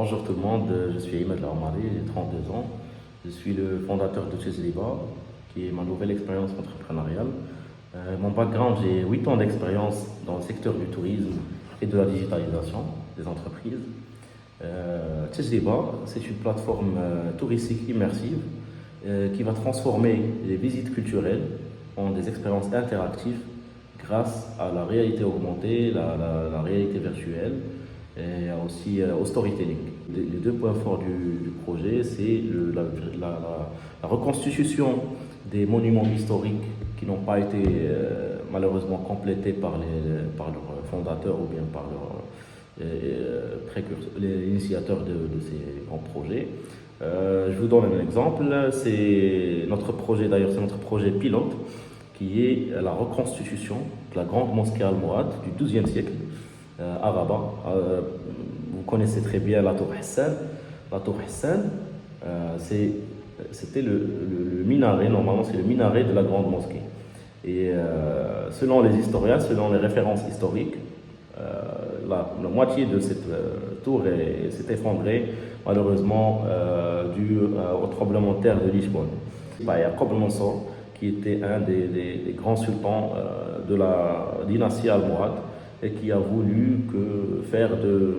Bonjour tout le monde, je suis Ahmed Laomari, j'ai 32 ans. Je suis le fondateur de Chezliba, qui est ma nouvelle expérience entrepreneuriale. Mon background, j'ai 8 ans d'expérience dans le secteur du tourisme et de la digitalisation des entreprises. Chezliba, c'est une plateforme touristique immersive qui va transformer les visites culturelles en des expériences interactives grâce à la réalité augmentée, la réalité virtuelle et aussi au storytelling. Les deux points forts du projet, c'est la reconstitution des monuments historiques qui n'ont pas été malheureusement complétés par leurs fondateurs ou bien par les initiateurs de ces grands projets. Je vous donne un exemple, c'est notre projet, d'ailleurs c'est notre projet pilote, qui est la reconstitution de la grande mosquée almohade du XIIe siècle à Rabat. Vous connaissez très bien la tour Hassan. La tour Hassan, c'était le minaret, normalement c'est le minaret de la grande mosquée. Et selon les historiens, selon les références historiques, la moitié de cette tour s'est effondrée malheureusement dû au tremblement de terre de Lisbonne. Il y a Qabl Mansur qui était un des grands sultans de la dynastie almohade et qui a voulu faire de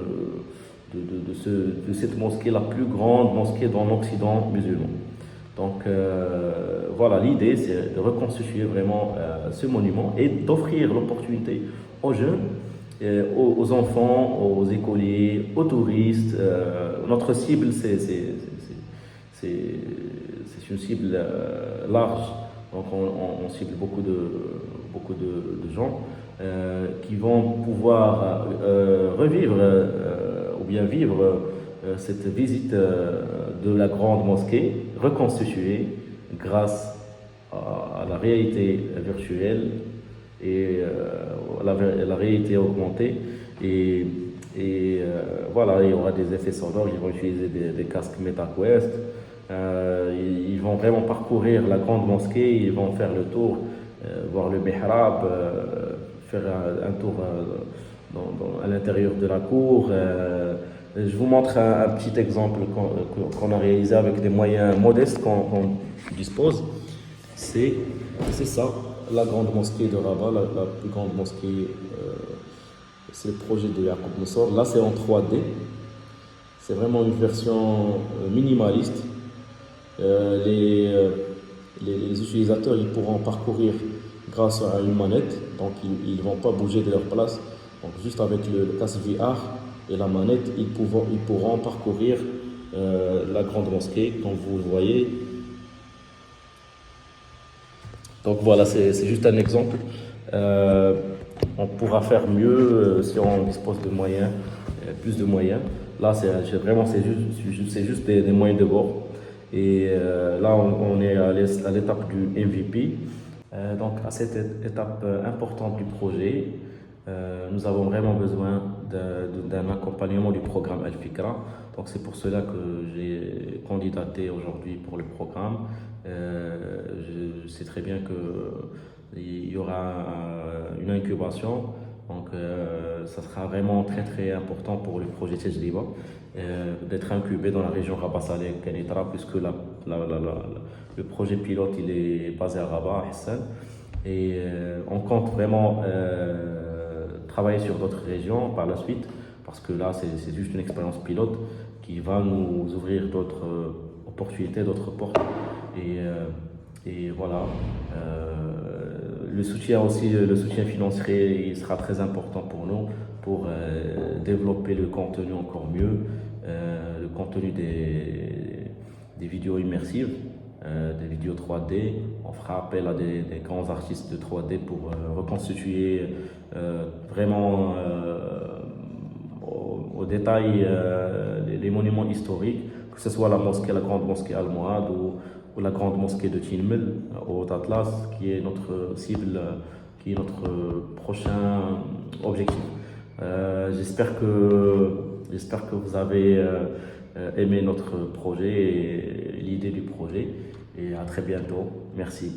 cette mosquée la plus grande mosquée dans l'Occident musulman. Donc voilà, l'idée c'est de reconstituer vraiment ce monument et d'offrir l'opportunité aux jeunes, aux enfants, aux écoliers, aux touristes. Notre cible c'est une cible large, donc on cible beaucoup de gens qui vont pouvoir revivre ou bien vivre cette visite de la grande mosquée reconstituée grâce à la réalité virtuelle et la réalité augmentée. Voilà, il y aura des effets sonores, ils vont utiliser des casques MetaQuest. Ils vont vraiment parcourir la grande mosquée, ils vont faire le tour, voir le mihrab, faire un tour à l'intérieur de la cour. Je vous montre un petit exemple qu'on a réalisé avec des moyens modestes qu'on dispose. C'est ça, la grande mosquée de Rabat, la plus grande mosquée. C'est le projet de Yaqub Moussor. Là, c'est en 3D. C'est vraiment une version minimaliste. Les utilisateurs ils pourront parcourir grâce à une manette, donc ils ne vont pas bouger de leur place. Donc juste avec le casque VR et la manette, ils pourront parcourir la grande mosquée, comme vous le voyez. Donc voilà, c'est juste un exemple. On pourra faire mieux si on dispose de moyens, plus de moyens. Là, c'est juste des moyens de bord. Et là, on est à l'étape du MVP. Donc, à cette étape importante du projet, nous avons vraiment besoin d'un accompagnement du programme Al-Fikra. Donc, c'est pour cela que j'ai candidaté aujourd'hui pour le programme. Je sais très bien qu'il y aura une incubation. Donc, ça sera vraiment très très important pour le projet Chezliba d'être incubé dans la région Rabat-Salé-Kenitra, puisque le projet pilote il est basé à Rabat, à Hassan. Et on compte vraiment travailler sur d'autres régions par la suite, parce que là c'est juste une expérience pilote qui va nous ouvrir d'autres opportunités, d'autres portes. Et voilà. Le soutien financier, il sera très important pour nous pour développer le contenu encore mieux, le contenu des vidéos immersives, des vidéos 3D. On fera appel à des grands artistes de 3D pour reconstituer vraiment au détail les monuments historiques, que ce soit la grande mosquée almohade ou la grande mosquée de Tinmel au Haut Atlas, qui est notre cible, qui est notre prochain objectif. J'espère que vous avez aimé notre projet et l'idée du projet. Et à très bientôt. Merci.